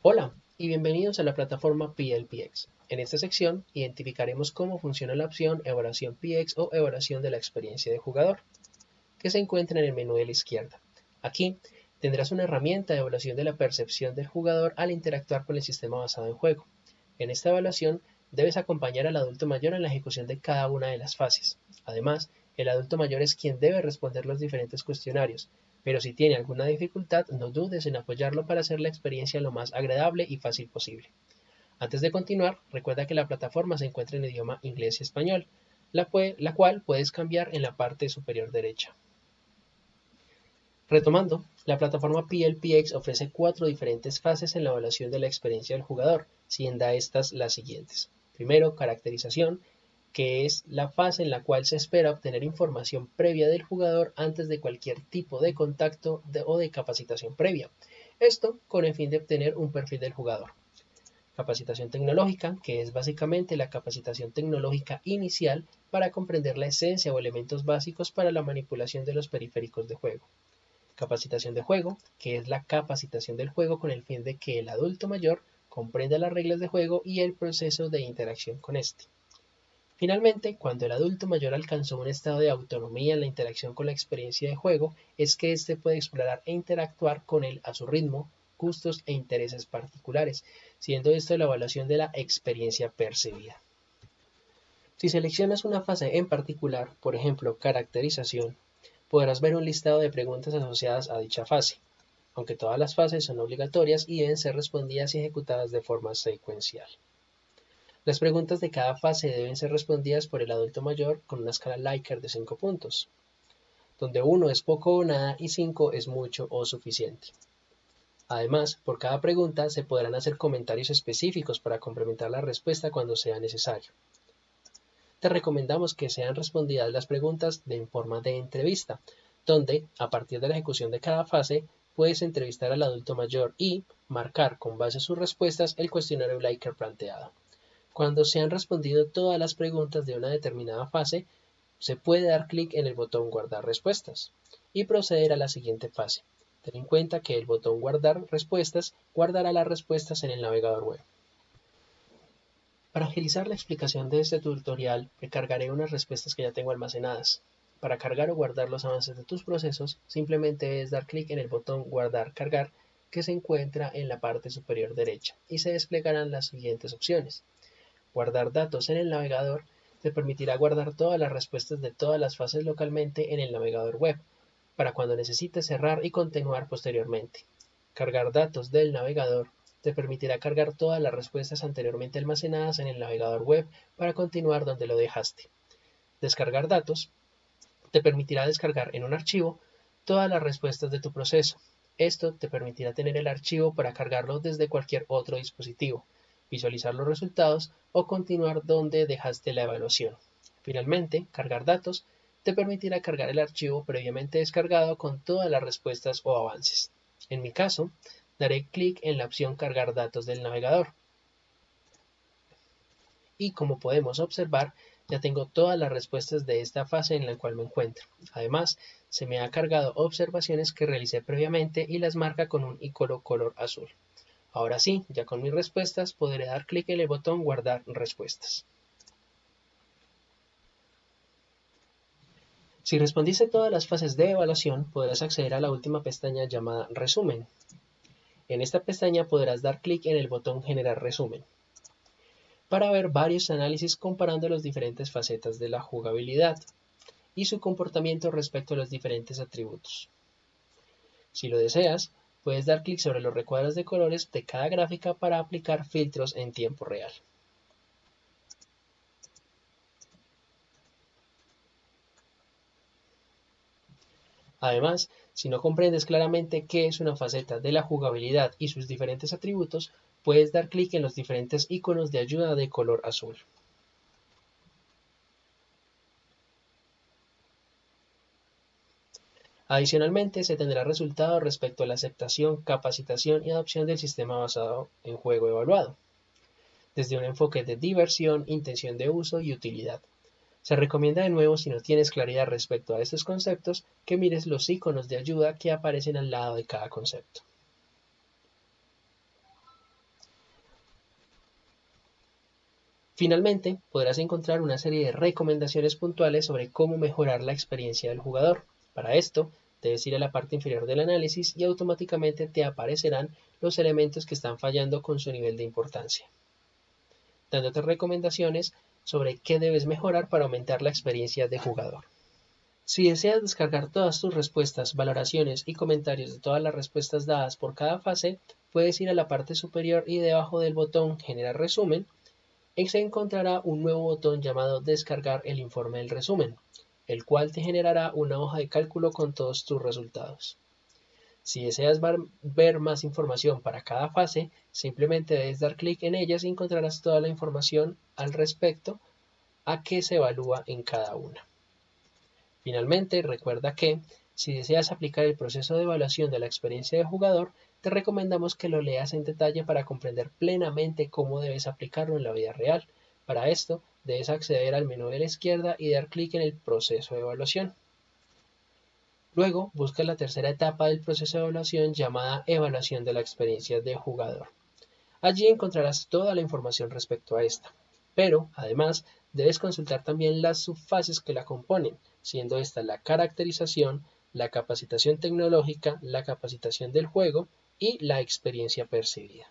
Hola y bienvenidos a la plataforma PLPX. En esta sección identificaremos cómo funciona la opción Evaluación PX o Evaluación de la experiencia de jugador, que se encuentra en el menú de la izquierda. Aquí tendrás una herramienta de evaluación de la percepción del jugador al interactuar con el sistema basado en juego. En esta evaluación debes acompañar al adulto mayor en la ejecución de cada una de las fases. Además, el adulto mayor es quien debe responder los diferentes cuestionarios, pero si tiene alguna dificultad, no dudes en apoyarlo para hacer la experiencia lo más agradable y fácil posible. Antes de continuar, recuerda que la plataforma se encuentra en idioma inglés y español, la cual puedes cambiar en la parte superior derecha. Retomando, la plataforma PLPX ofrece 4 diferentes fases en la evaluación de la experiencia del jugador, siendo estas las siguientes. Primero, caracterización, que es la fase en la cual se espera obtener información previa del jugador antes de cualquier tipo de contacto o de capacitación previa. Esto con el fin de obtener un perfil del jugador. Capacitación tecnológica, que es básicamente la capacitación tecnológica inicial para comprender la esencia o elementos básicos para la manipulación de los periféricos de juego. Capacitación de juego, que es la capacitación del juego con el fin de que el adulto mayor comprenda las reglas de juego y el proceso de interacción con este. Finalmente, cuando el adulto mayor alcanzó un estado de autonomía en la interacción con la experiencia de juego, es que éste puede explorar e interactuar con él a su ritmo, gustos e intereses particulares, siendo esto la evaluación de la experiencia percibida. Si seleccionas una fase en particular, por ejemplo, caracterización, podrás ver un listado de preguntas asociadas a dicha fase, aunque todas las fases son obligatorias y deben ser respondidas y ejecutadas de forma secuencial. Las preguntas de cada fase deben ser respondidas por el adulto mayor con una escala Likert de 5 puntos, donde 1 es poco o nada y 5 es mucho o suficiente. Además, por cada pregunta se podrán hacer comentarios específicos para complementar la respuesta cuando sea necesario. Te recomendamos que sean respondidas las preguntas en forma de entrevista, donde, a partir de la ejecución de cada fase, puedes entrevistar al adulto mayor y marcar con base a sus respuestas el cuestionario Likert planteado. Cuando se han respondido todas las preguntas de una determinada fase, se puede dar clic en el botón Guardar respuestas y proceder a la siguiente fase. Ten en cuenta que el botón Guardar respuestas guardará las respuestas en el navegador web. Para agilizar la explicación de este tutorial, recargaré unas respuestas que ya tengo almacenadas. Para cargar o guardar los avances de tus procesos, simplemente es dar clic en el botón Guardar Cargar que se encuentra en la parte superior derecha y se desplegarán las siguientes opciones. Guardar datos en el navegador te permitirá guardar todas las respuestas de todas las fases localmente en el navegador web, para cuando necesites cerrar y continuar posteriormente. Cargar datos del navegador te permitirá cargar todas las respuestas anteriormente almacenadas en el navegador web para continuar donde lo dejaste. Descargar datos te permitirá descargar en un archivo todas las respuestas de tu proceso. Esto te permitirá tener el archivo para cargarlo desde cualquier otro dispositivo, visualizar los resultados o continuar donde dejaste la evaluación. Finalmente, cargar datos te permitirá cargar el archivo previamente descargado con todas las respuestas o avances. En mi caso, daré clic en la opción Cargar datos del navegador. Y como podemos observar, ya tengo todas las respuestas de esta fase en la cual me encuentro. Además, se me ha cargado observaciones que realicé previamente y las marca con un icono color azul. Ahora sí, ya con mis respuestas podré dar clic en el botón Guardar respuestas. Si respondiste todas las fases de evaluación, podrás acceder a la última pestaña llamada Resumen. En esta pestaña podrás dar clic en el botón Generar resumen para ver varios análisis comparando las diferentes facetas de la jugabilidad y su comportamiento respecto a los diferentes atributos. Si lo deseas, puedes dar clic sobre los recuadros de colores de cada gráfica para aplicar filtros en tiempo real. Además, si no comprendes claramente qué es una faceta de la jugabilidad y sus diferentes atributos, puedes dar clic en los diferentes iconos de ayuda de color azul. Adicionalmente, se tendrá resultado respecto a la aceptación, capacitación y adopción del sistema basado en juego evaluado, desde un enfoque de diversión, intención de uso y utilidad. Se recomienda de nuevo, si no tienes claridad respecto a estos conceptos, que mires los iconos de ayuda que aparecen al lado de cada concepto. Finalmente, podrás encontrar una serie de recomendaciones puntuales sobre cómo mejorar la experiencia del jugador. Para esto, debes ir a la parte inferior del análisis y automáticamente te aparecerán los elementos que están fallando con su nivel de importancia, dándote recomendaciones sobre qué debes mejorar para aumentar la experiencia de jugador. Si deseas descargar todas tus respuestas, valoraciones y comentarios de todas las respuestas dadas por cada fase, puedes ir a la parte superior y debajo del botón Generar resumen, se encontrará un nuevo botón llamado Descargar el informe del resumen, el cual te generará una hoja de cálculo con todos tus resultados. Si deseas ver más información para cada fase, simplemente debes dar clic en ellas y encontrarás toda la información al respecto a qué se evalúa en cada una. Finalmente, recuerda que si deseas aplicar el proceso de evaluación de la experiencia de jugador, te recomendamos que lo leas en detalle para comprender plenamente cómo debes aplicarlo en la vida real. Para esto, debes acceder al menú de la izquierda y dar clic en el proceso de evaluación. Luego, busca la tercera etapa del proceso de evaluación llamada evaluación de la experiencia de jugador. Allí encontrarás toda la información respecto a esta, pero además debes consultar también las subfases que la componen, siendo esta la caracterización, la capacitación tecnológica, la capacitación del juego y la experiencia percibida.